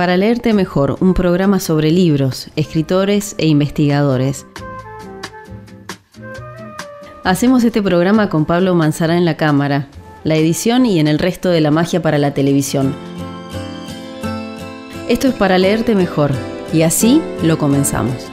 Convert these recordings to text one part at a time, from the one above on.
Para leerte mejor, un programa sobre libros, escritores e investigadores. Hacemos este programa con Pablo Manzará en la cámara, la edición y en el resto de la magia para la televisión. Esto es Para leerte mejor, y así lo comenzamos.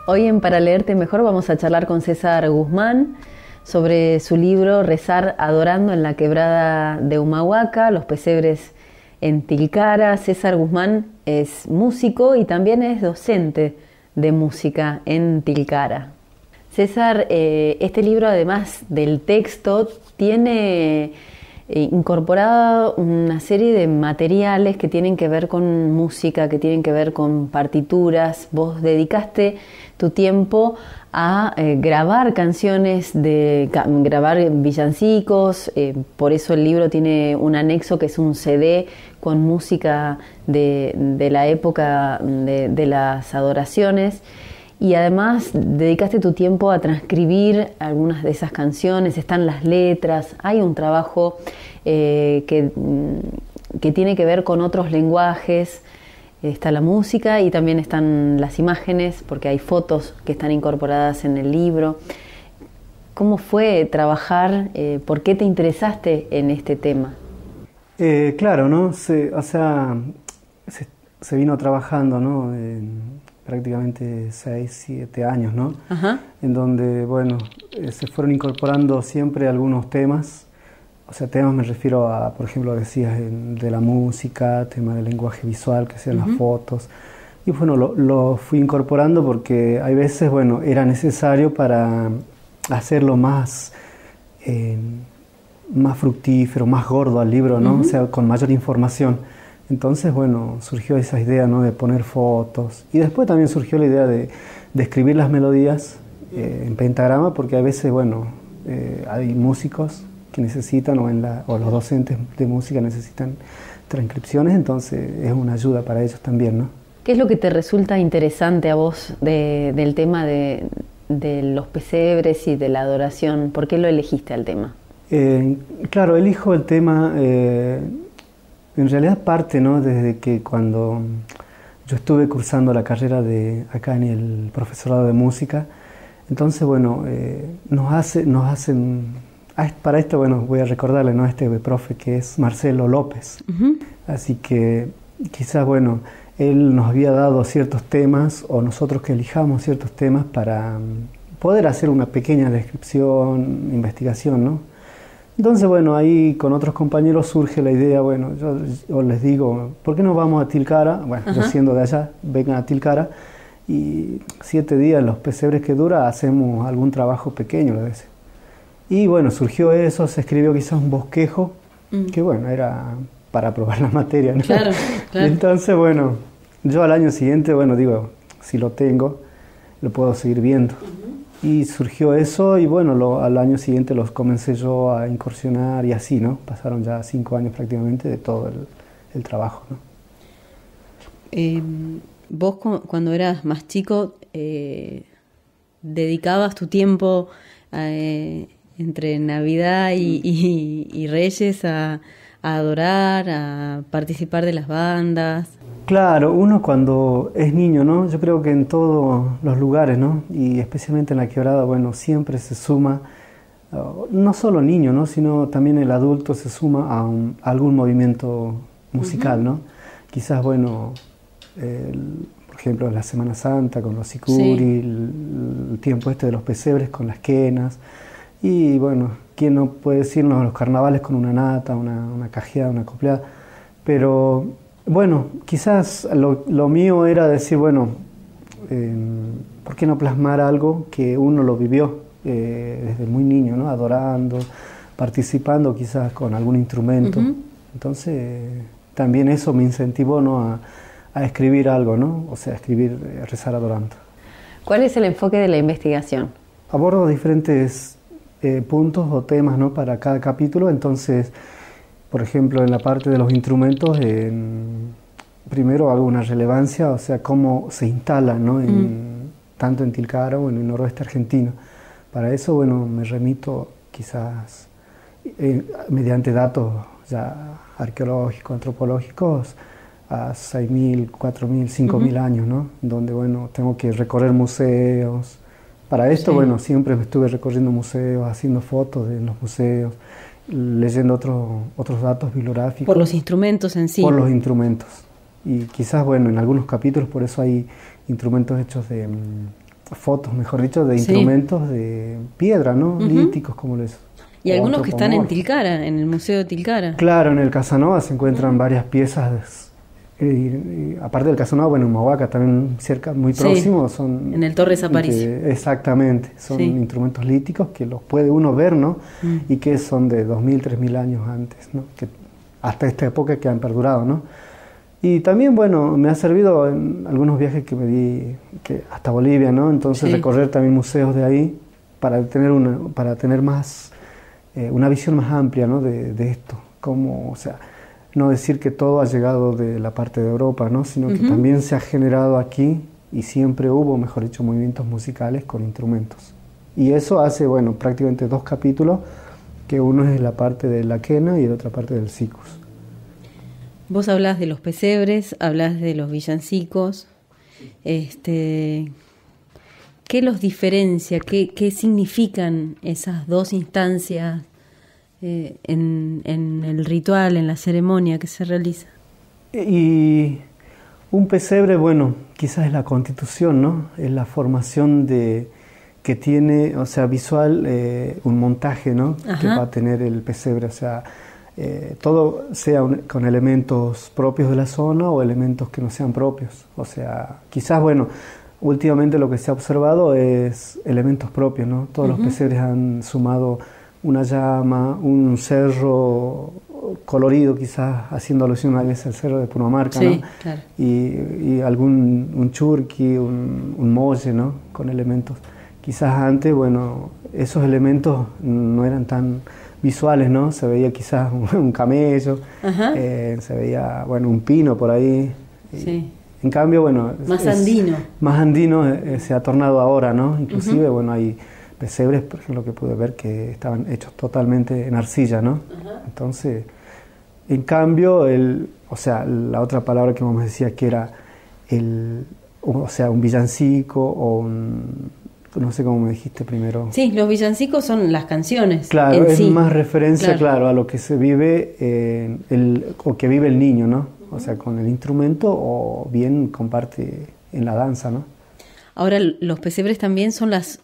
Hoy en Para leerte mejor vamos a charlar con César Guzmán sobre su libro Rezar adorando en la quebrada de Humahuaca, los pesebres en Tilcara. César Guzmán es músico y también es docente de música en Tilcara. César, este libro, además del texto, tiene incorporado una serie de materiales que tienen que ver con música, que tienen que ver con partituras. Vos dedicaste tu tiempo a grabar canciones, grabar villancicos, por eso el libro tiene un anexo que es un CD con música de la época de las adoraciones. Y además dedicaste tu tiempo a transcribir algunas de esas canciones, están las letras, hay un trabajo que tiene que ver con otros lenguajes, está la música y también están las imágenes, porque hay fotos que están incorporadas en el libro. ¿Cómo fue trabajar? ¿Por qué te interesaste en este tema? Claro, ¿no? Se vino trabajando, ¿no? Prácticamente 6, 7 años, ¿no? Ajá. En donde, bueno, se fueron incorporando siempre algunos temas. O sea, temas me refiero a, por ejemplo, decías de la música, tema del lenguaje visual, que sean las fotos. Y bueno, lo fui incorporando porque hay veces, bueno, era necesario para hacerlo más fructífero, más gordo al libro, ¿no? O sea, con mayor información. Entonces, bueno, surgió esa idea, ¿no? De poner fotos. Y después también surgió la idea de escribir las melodías en pentagrama, porque a veces, bueno, hay músicos que necesitan, o los docentes de música necesitan transcripciones, entonces es una ayuda para ellos también, ¿no? ¿Qué es lo que te resulta interesante a vos del tema de los pesebres y de la adoración? ¿Por qué lo elegiste al tema? Claro, elijo el tema... En realidad parte, ¿no? Desde que cuando yo estuve cursando la carrera acá en el profesorado de música, entonces, bueno, nos hacen, para esto, bueno, voy a recordarle, ¿no? A este profe que es Marcelo López. Así que quizás, bueno, él nos había dado ciertos temas, o nosotros que elijamos ciertos temas para poder hacer una pequeña descripción, investigación, ¿no? Entonces, bueno, ahí con otros compañeros surge la idea, bueno, yo les digo, ¿por qué no vamos a Tilcara? Bueno, yo siendo de allá, vengan a Tilcara y 7 días, los pesebres que dura, hacemos algún trabajo pequeño, a veces. Y bueno, surgió eso, se escribió quizás un bosquejo, que bueno, era para probar la materia, ¿no? Claro, claro. Entonces, bueno, yo al año siguiente, bueno, digo, si lo tengo, lo puedo seguir viendo. Y surgió eso y bueno, al año siguiente los comencé yo a incursionar y así, ¿no? Pasaron ya 5 años prácticamente de todo el trabajo, ¿no? Vos cuando eras más chico, ¿dedicabas tu tiempo entre Navidad y Reyes a adorar, a participar de las bandas? Claro, uno cuando es niño, ¿no? Yo creo que en todos los lugares, ¿no? Y especialmente en la quebrada, bueno, siempre se suma, no solo niño, ¿no? Sino también el adulto se suma a algún movimiento musical, ¿no? Quizás, bueno, por ejemplo, la Semana Santa con los sicuri, el tiempo este de los pesebres con las quenas, y bueno, quién no puede decirnos los carnavales con una nata, una cajeada, una copleada, pero bueno, quizás lo mío era decir, bueno, ¿por qué no plasmar algo que uno lo vivió desde muy niño, ¿no? Adorando, participando quizás con algún instrumento. Entonces también eso me incentivó, ¿no? a escribir algo, ¿no? O sea, escribir, rezar adorando. ¿Cuál es el enfoque de la investigación? Abordo diferentes puntos o temas, ¿no? Para cada capítulo. Entonces, por ejemplo, en la parte de los instrumentos, primero hago una relevancia, o sea, cómo se instalan, ¿no? Tanto en Tilcara o en el noroeste argentino. Para eso, bueno, me remito quizás mediante datos ya arqueológicos, antropológicos, a 6.000, 4.000, 5.000 años, ¿no? Donde, bueno, tengo que recorrer museos. Para esto, bueno, siempre me estuve recorriendo museos, haciendo fotos de los museos, leyendo otros datos bibliográficos. Por los instrumentos en sí. Por los instrumentos. Y quizás, bueno, en algunos capítulos por eso hay instrumentos hechos de fotos, mejor dicho, de instrumentos de piedra, ¿no? Líticos, como les... Y algunos que están en Tilcara, en el Museo de Tilcara. Claro, en el Casanova se encuentran varias piezas. Aparte del Casanova, bueno, en Humahuaca también cerca, muy próximo, son... En el Torres Aparicio. Exactamente, son instrumentos líticos que los puede uno ver, ¿no? Y que son de 2.000, 3.000 años antes, ¿no? Que hasta esta época que han perdurado, ¿no? Y también, bueno, me ha servido en algunos viajes que me di hasta Bolivia, ¿no? Entonces recorrer también museos de ahí para tener más, una visión más amplia, ¿no? de esto. Como, o sea, no decir que todo ha llegado de la parte de Europa, ¿no? Sino que también se ha generado aquí y siempre hubo, mejor dicho, movimientos musicales con instrumentos. Y eso hace, bueno, prácticamente 2 capítulos, que uno es la parte de la quena y la otra parte del sikus. Vos hablás de los pesebres, hablás de los villancicos. ¿Qué los diferencia? ¿Qué significan esas dos instancias en el ritual, en la ceremonia que se realiza? Y un pesebre, bueno, quizás es la constitución, ¿no? Es la formación que tiene, o sea, visual, un montaje, ¿no? Que va a tener el pesebre, o sea... todo sea con elementos propios de la zona o elementos que no sean propios. O sea, quizás, bueno, últimamente lo que se ha observado es elementos propios, ¿no? Todos los pesebres han sumado una llama, un cerro colorido, quizás haciendo alusión a veces al cerro de Pumamarca, ¿no? Claro. Y un churqui, un molle, ¿no? Con elementos. Quizás antes, bueno, esos elementos no eran tan visuales, ¿no? Se veía quizás un camello, se veía, bueno, un pino por ahí. En cambio, bueno... Más andino. Más andino se ha tornado ahora, ¿no? Inclusive, bueno, hay pesebres, por ejemplo, que pude ver que estaban hechos totalmente en arcilla, ¿no? Entonces, en cambio, o sea, la otra palabra que vos me decías que era o sea, un villancico o no sé cómo me dijiste primero. Sí, los villancicos son las canciones. Claro, es más referencia, claro, a lo que se vive, o que vive el niño, ¿no? O sea, con el instrumento o bien comparte en la danza, ¿no? Ahora, los pesebres también son las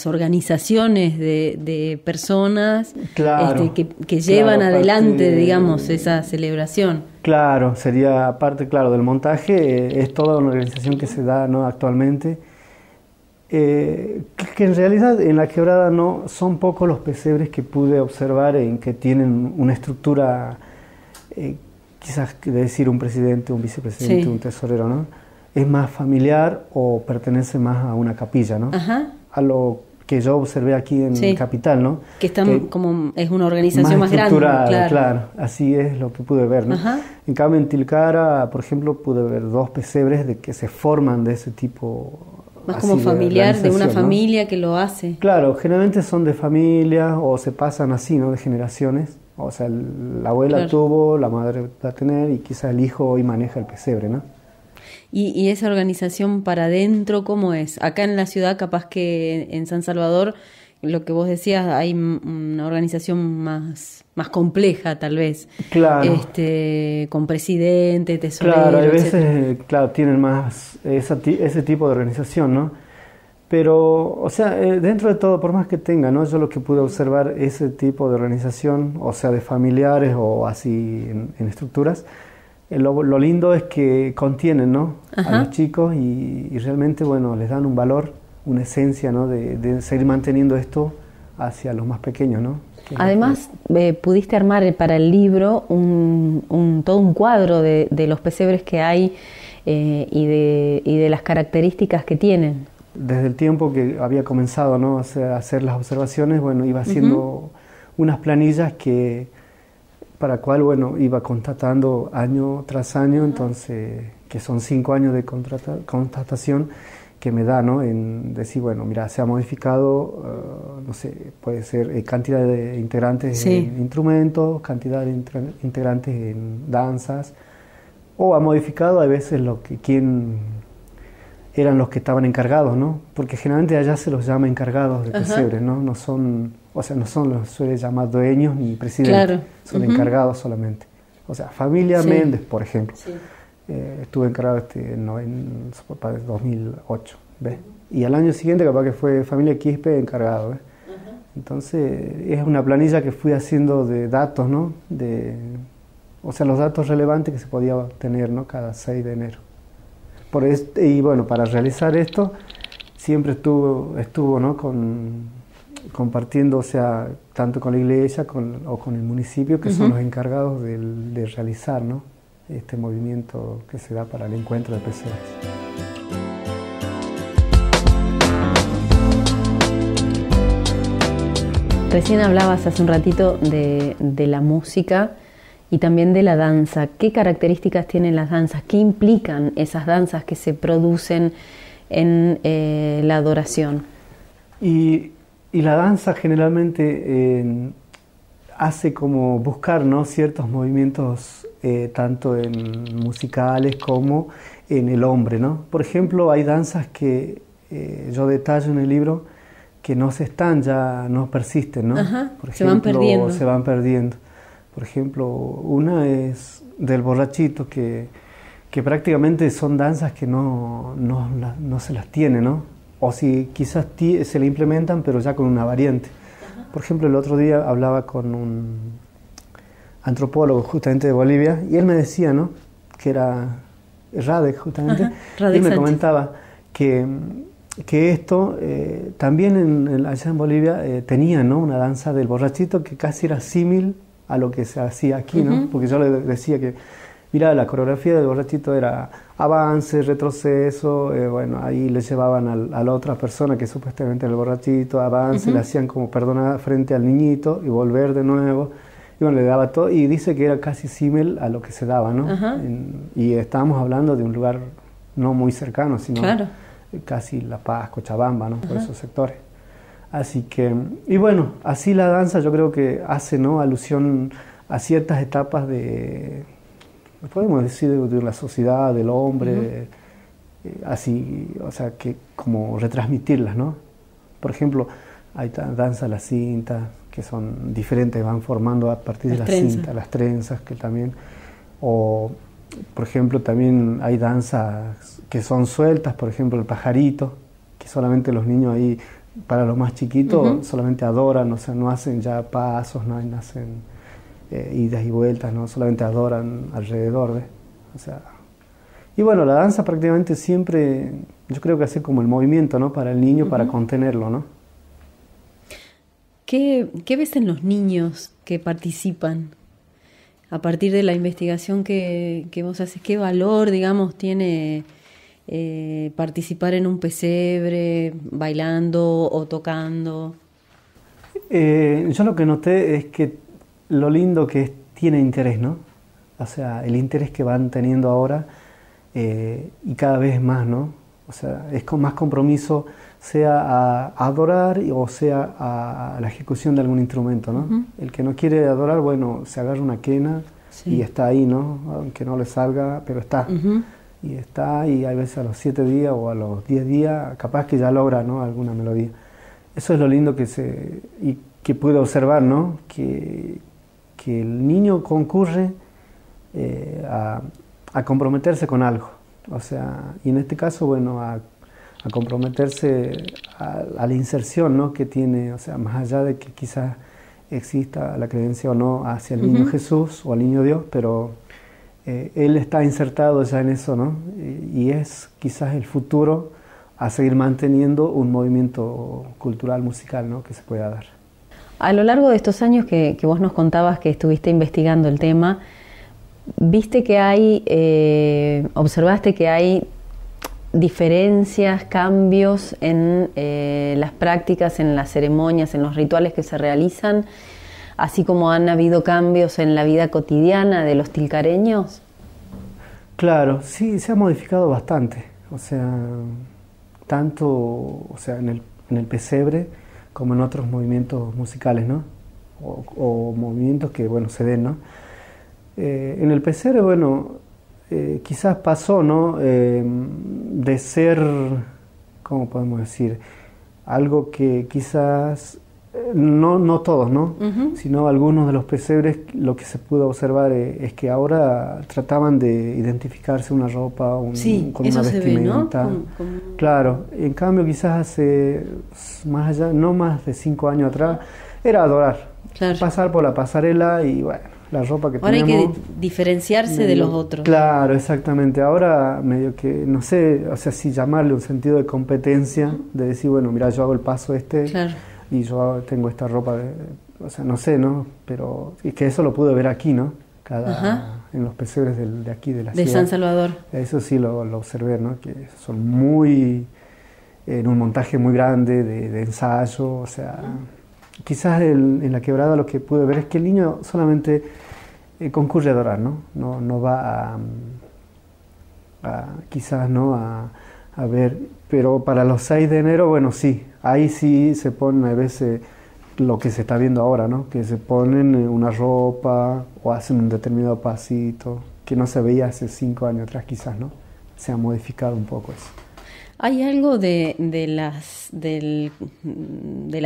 organizaciones de personas, claro, que llevan adelante, digamos, esa celebración. Claro, sería parte, claro, del montaje, es toda una organización que se da, ¿no? Actualmente. Que en realidad en la quebrada no son pocos los pesebres que pude observar en que tienen una estructura, quizás de decir un presidente, un vicepresidente, un tesorero, ¿no? Es más familiar o pertenece más a una capilla, ¿no? A lo que yo observé aquí en Capital, ¿no? Que como es una organización más grande. Claro, así es lo que pude ver, ¿no? En cambio en Tilcara, por ejemplo, pude ver 2 pesebres de que se forman de ese tipo. Más como familiar, de una familia, ¿no? Que lo hace. Claro, generalmente son de familia o se pasan así, ¿no? De generaciones. O sea, la abuela tuvo, la madre va a tener y quizá el hijo hoy maneja el pesebre, ¿no? ¿Y esa organización para adentro cómo es? Acá en la ciudad, capaz que en San Salvador, lo que vos decías, hay una organización más compleja, tal vez. Claro. Con presidente, tesorero. Claro, a veces, claro, tienen más ese tipo de organización, ¿no? Pero, o sea, dentro de todo, por más que tenga, ¿no? Yo lo que pude observar, ese tipo de organización, o sea, de familiares o así en estructuras, lo lindo es que contienen, ¿no? Ajá. A los chicos y realmente, bueno, les dan un valor, una esencia, ¿no? De seguir manteniendo esto hacia los más pequeños, ¿no? Además, pudiste armar para el libro todo un cuadro de los pesebres que hay y de las características que tienen. Desde el tiempo que había comenzado, ¿no? O sea, a hacer las observaciones, bueno, iba haciendo unas planillas para cual, bueno, iba constatando año tras año, entonces, que son 5 años de constatación que me da, ¿no? En decir, bueno, mira, se ha modificado, no sé, puede ser cantidad de integrantes en instrumentos, cantidad de integrantes en danzas, o ha modificado a veces quién eran los que estaban encargados, ¿no? Porque generalmente allá se los llama encargados de pesebres, ¿no? No son, o sea, no son los suele llamar dueños ni presidentes, son encargados solamente. O sea, familia Méndez, por ejemplo. Estuve encargado en 2008, ¿ves? Y al año siguiente capaz que fue familia Quispe encargado, ¿ves? Entonces es una planilla que fui haciendo de datos, ¿no? O sea, los datos relevantes que se podía tener, ¿no? Cada 6 de enero. Y bueno, para realizar esto siempre estuvo ¿no? compartiendo, o sea, tanto con la iglesia o con el municipio, que son los encargados de realizar, ¿no? Este movimiento que se da para el encuentro de pesebres. Recién hablabas hace un ratito de la música y también de la danza. ¿Qué características tienen las danzas? ¿Qué implican esas danzas que se producen en la adoración? Y la danza generalmente hace como buscar, ¿no? Ciertos movimientos tanto en musicales como en el hombre, ¿no? Por ejemplo, hay danzas que yo detallo en el libro que ya no persisten, ¿no? Por ejemplo, se van perdiendo. Por ejemplo, una es del borrachito, que prácticamente son danzas que no se las tiene, ¿no? O si quizás se le implementan, pero ya con una variante. Por ejemplo, el otro día hablaba con un antropólogo justamente de Bolivia, y él me decía, ¿no? Que era Radek, justamente, y él me comentaba que esto también allá en Bolivia tenía, ¿no? Una danza del borrachito que casi era símil a lo que se hacía aquí, ¿no? Porque yo le decía que, mira, la coreografía del borrachito era avance, retroceso, bueno, ahí le llevaban a la otra persona que supuestamente era el borrachito, avance, le hacían como perdonar frente al niñito y volver de nuevo, y bueno, le daba todo, y dice que era casi símil a lo que se daba, ¿no? Y estábamos hablando de un lugar no muy cercano, sino casi La Paz, Cochabamba, ¿no? Por esos sectores. Así que, y bueno, así la danza yo creo que hace, ¿no? Alusión a ciertas etapas podemos decir, de la sociedad, del hombre, así, o sea, que como retransmitirlas, ¿no? Por ejemplo, hay danza a la cinta, que son diferentes, van formando a partir de la cinta, las trenzas, que también, o por ejemplo también hay danzas que son sueltas, por ejemplo el pajarito, que solamente los niños ahí, para los más chiquitos, solamente adoran, o sea, no hacen ya pasos, no hacen idas y vueltas, no, solamente adoran alrededor, ¿ves? O sea, y bueno, la danza prácticamente siempre, yo creo que hace como el movimiento, ¿no? Para el niño, para contenerlo, ¿no? ¿Qué ves en los niños que participan? A partir de la investigación que vos haces, ¿qué valor, digamos, tiene participar en un pesebre, bailando o tocando? Yo lo que noté es que lo lindo que tiene interés, ¿no? O sea, el interés que van teniendo ahora y cada vez más, ¿no? O sea, es con más compromiso, sea a adorar o sea a la ejecución de algún instrumento, ¿no? El que no quiere adorar, bueno, se agarra una quena y está ahí, ¿no? Aunque no le salga, pero está. Y está, y hay veces a los 7 días o a los 10 días, capaz que ya logra, ¿no? Alguna melodía. Eso es lo lindo que pude observar, ¿no? Que el niño concurre a comprometerse con algo. O sea, y en este caso, bueno, a a comprometerse a la inserción, ¿no?, que tiene, o sea, más allá de que quizás exista la creencia o no hacia el niño Jesús o al niño Dios, pero él está insertado ya en eso, ¿no? Y es quizás el futuro a seguir manteniendo un movimiento cultural, musical, ¿no?, que se pueda dar. A lo largo de estos años que vos nos contabas que estuviste investigando el tema, viste que hay, observaste que hay diferencias, cambios en las prácticas, en las ceremonias, en los rituales que se realizan, así como han habido cambios en la vida cotidiana de los tilcareños. Claro, sí, se ha modificado bastante, o sea, tanto, o sea, en el pesebre como en otros movimientos musicales, ¿no? O movimientos que, bueno, se den, ¿no? En el pesebre, bueno, quizás pasó, ¿no?, de ser, ¿cómo podemos decir?, algo que quizás, no todos, ¿no?, sino algunos de los pesebres, lo que se pudo observar es que ahora trataban de identificarse una ropa, con una vestimenta. ¿No? Claro, en cambio quizás hace más allá, no más de 5 años atrás, era adorar, claro, pasar por la pasarela y bueno, la ropa que ahora tenemos. Ahora hay que diferenciarse medio, de los otros. Claro, exactamente. Ahora medio que, no sé, o sea, si llamarle un sentido de competencia, de decir, bueno, mira, yo hago el paso claro, y yo tengo esta ropa, o sea, no sé, ¿no? Pero es que eso lo pude ver aquí, ¿no? En los pesebres de aquí, de la ciudad. De San Salvador. Eso sí lo observé, ¿no? Que son muy, en un montaje muy grande de ensayo, o sea... Quizás en la quebrada lo que pude ver es que el niño solamente concurre a adorar, ¿no? No va quizás no a ver, pero para los 6 de enero, bueno, sí, ahí sí se ponen a veces lo que se está viendo ahora, ¿no? Que se ponen una ropa o hacen un determinado pasito, que no se veía hace 5 años atrás quizás, ¿no? Se ha modificado un poco eso. ¿Hay algo de las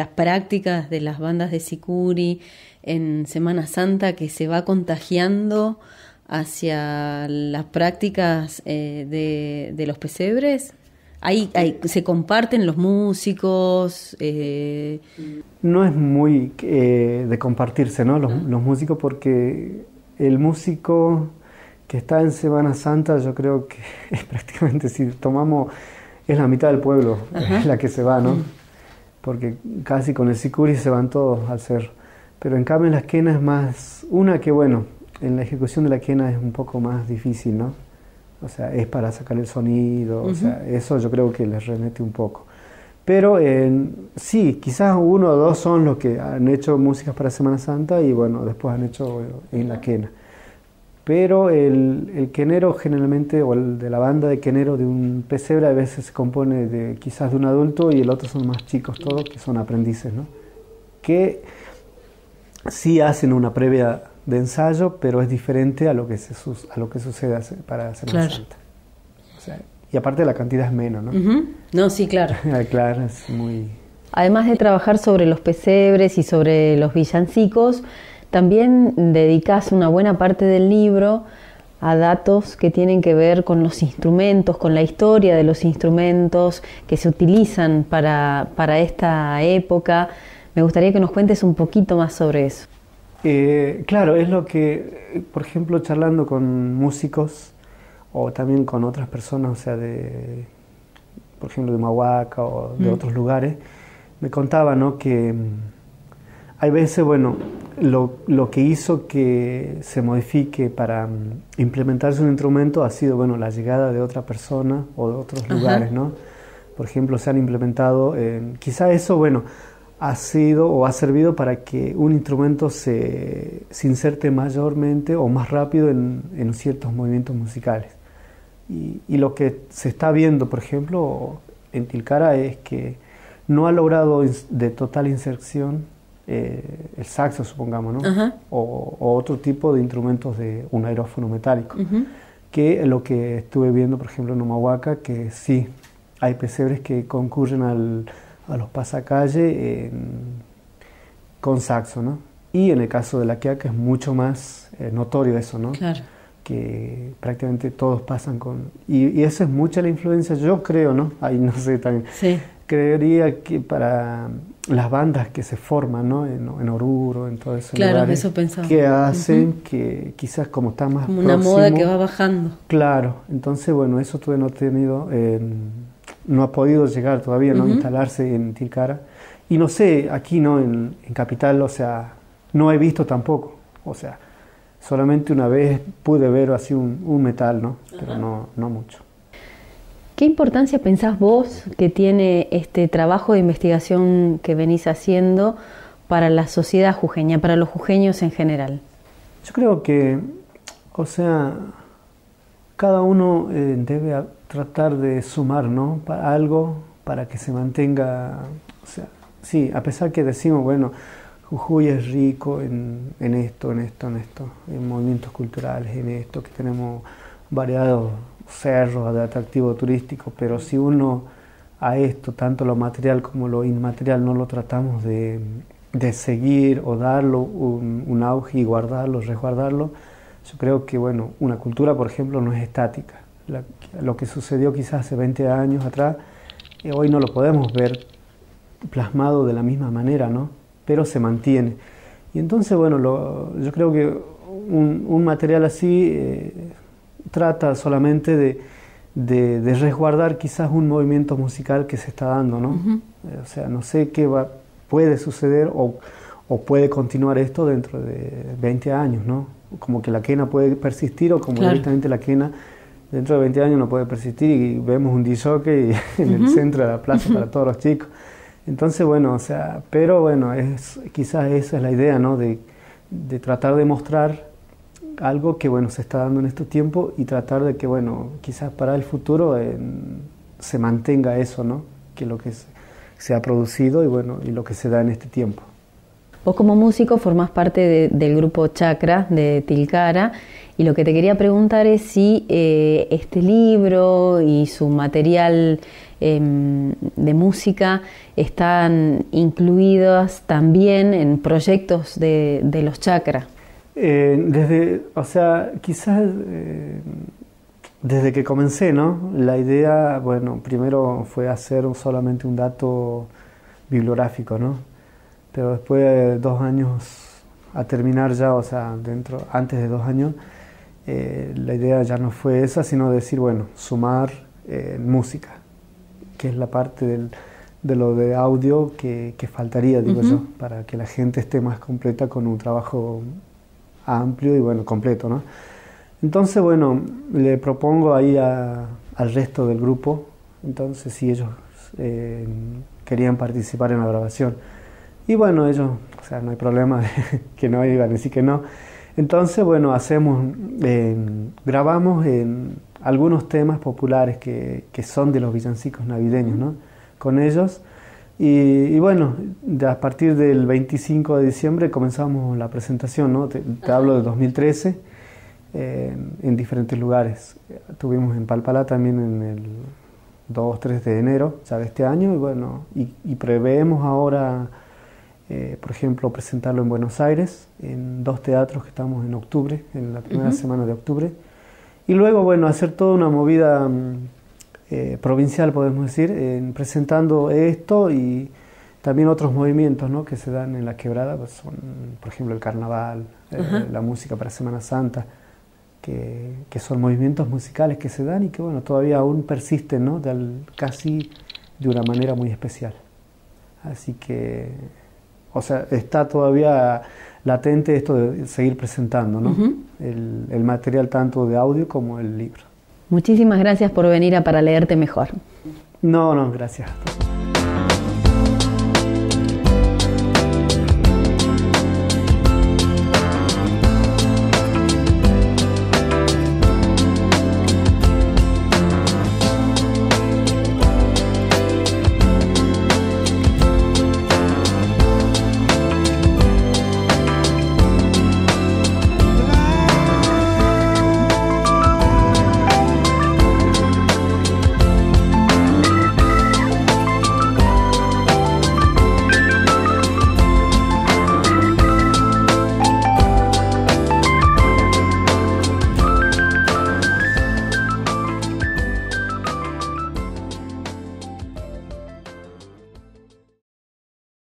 prácticas de las bandas de Sicuri en Semana Santa que se va contagiando hacia las prácticas de los pesebres? ¿Se comparten los músicos? No es muy de compartirse, ¿no? Los músicos, porque el músico que está en Semana Santa, yo creo que es prácticamente, si tomamos... es la mitad del pueblo la que se va, ¿no? Porque casi con el Sicuri se van todos al cerro. Pero en cambio en las quenas es más... Una que, bueno, en la ejecución de la quena es un poco más difícil, ¿no? O sea, es para sacar el sonido, o sea, eso yo creo que les remete un poco. Pero sí, quizás 1 o 2 son los que han hecho músicas para Semana Santa y, bueno, después han hecho en la quena. Pero el quenero generalmente, o el de la banda de quenero de un pesebre, a veces se compone quizás de un adulto y el otro son más chicos todos, que son aprendices, ¿no? Que sí hacen una previa de ensayo, pero es diferente a lo que sucede para Semana Santa. O sea, y aparte la cantidad es menos, ¿no? No, sí, claro. Claro, es muy... Además de trabajar sobre los pesebres y sobre los villancicos, también dedicás una buena parte del libro a datos que tienen que ver con los instrumentos, con la historia de los instrumentos que se utilizan para esta época. Me gustaría que nos cuentes un poquito más sobre eso. Claro, es lo que, por ejemplo, charlando con músicos o también con otras personas, o sea, por ejemplo, de Humahuaca o de otros lugares, me contaban, ¿no?, que hay veces, bueno, lo que hizo que se modifique para implementarse un instrumento ha sido, bueno, la llegada de otra persona o de otros lugares, ¿no? Por ejemplo, se han implementado, quizá eso, bueno, ha sido o ha servido para que un instrumento se inserte mayormente o más rápido en ciertos movimientos musicales. Y lo que se está viendo, por ejemplo, en Tilcara es que no ha logrado de total inserción el saxo, supongamos, ¿no? O otro tipo de instrumentos de un aerófono metálico. Que lo que estuve viendo, por ejemplo, en Humahuaca, que sí, hay pesebres que concurren a los pasacalles con saxo, ¿no? Y en el caso de la Quiaca es mucho más notorio eso, ¿no? Claro. que prácticamente todos pasan con... Y esa es mucha la influencia, yo creo, ¿no? Ahí no sé también. Sí. Creería que para las bandas que se forman, ¿no? En Oruro, en todo eso. Claro, lugares, eso pensaba. que hacen que quizás como está más como una próximo, moda que va bajando. Claro, entonces bueno, eso todavía no ha tenido, no ha podido llegar todavía, ¿no? Instalarse en Tilcara. Y no sé, aquí, ¿no? En Capital, o sea, no he visto tampoco, o sea, solamente una vez pude ver así un metal, ¿no? Pero no mucho. ¿Qué importancia pensás vos que tiene este trabajo de investigación que venís haciendo para la sociedad jujeña, para los jujeños en general? Yo creo que, o sea, cada uno debe tratar de sumar, ¿no? Para algo para que se mantenga, o sea, sí, a pesar que decimos, bueno, Jujuy es rico en esto, en movimientos culturales, en esto, que tenemos variados cerros de atractivo turístico, pero si uno a esto, tanto lo material como lo inmaterial, no lo tratamos de seguir o darlo un auge y guardarlo, resguardarlo, yo creo que, bueno, una cultura, por ejemplo, no es estática. Lo que sucedió quizás hace 20 años atrás, hoy no lo podemos ver plasmado de la misma manera, ¿no? Pero se mantiene. Y entonces, bueno, yo creo que un material así trata solamente de resguardar quizás un movimiento musical que se está dando, ¿no? O sea, no sé qué puede suceder o puede continuar esto dentro de 20 años, ¿no? Como que la quena puede persistir o como directamente la quena dentro de 20 años no puede persistir y vemos un disc-jockey en el centro de la plaza para todos los chicos. Entonces, bueno, o sea, pero bueno, quizás esa es la idea, ¿no? De tratar de mostrar algo que, bueno, se está dando en estos tiempos y tratar de que, bueno, quizás para el futuro se mantenga eso, ¿no? Que lo que se ha producido y, bueno, y lo que se da en este tiempo. Vos como músico formás parte del grupo Chakra de Tilcara y lo que te quería preguntar es si este libro y su material de música están incluidos también en proyectos de los Chakra. O sea, quizás desde que comencé, ¿no? La idea, bueno, primero fue hacer solamente un dato bibliográfico, ¿no? Pero después de 2 años a terminar ya, o sea, antes de 2 años, la idea ya no fue esa, sino decir, bueno, sumar música, que es la parte de lo de audio que faltaría, digo yo, para que la gente esté más completa con un trabajo amplio y, bueno, completo, ¿no? Entonces, bueno, le propongo ahí al resto del grupo, entonces si ellos querían participar en la grabación. Y bueno, ellos, o sea, no hay problema que no iban a decir que no. Entonces, bueno, grabamos algunos temas populares que son de los villancicos navideños, ¿no? Con ellos. Y bueno, a partir del 25 de diciembre comenzamos la presentación, ¿no? Te hablo de 2013, en diferentes lugares. Tuvimos en Palpalá también en el 2-3 de enero ya de este año, y bueno, y preveemos ahora, por ejemplo, presentarlo en Buenos Aires, en 2 teatros que estamos en octubre, en la primera semana de octubre. Y luego, bueno, hacer toda una movida provincial, podemos decir, presentando esto y también otros movimientos, ¿no? Que se dan en la quebrada, pues son, por ejemplo, el carnaval, la música para Semana Santa, que son movimientos musicales que se dan y que, bueno, todavía aún persisten, ¿no? Casi de una manera muy especial. Así que, o sea, está todavía latente esto de seguir presentando, ¿no? El material tanto de audio como el libro. Muchísimas gracias por venir a Para Leerte Mejor. No, gracias.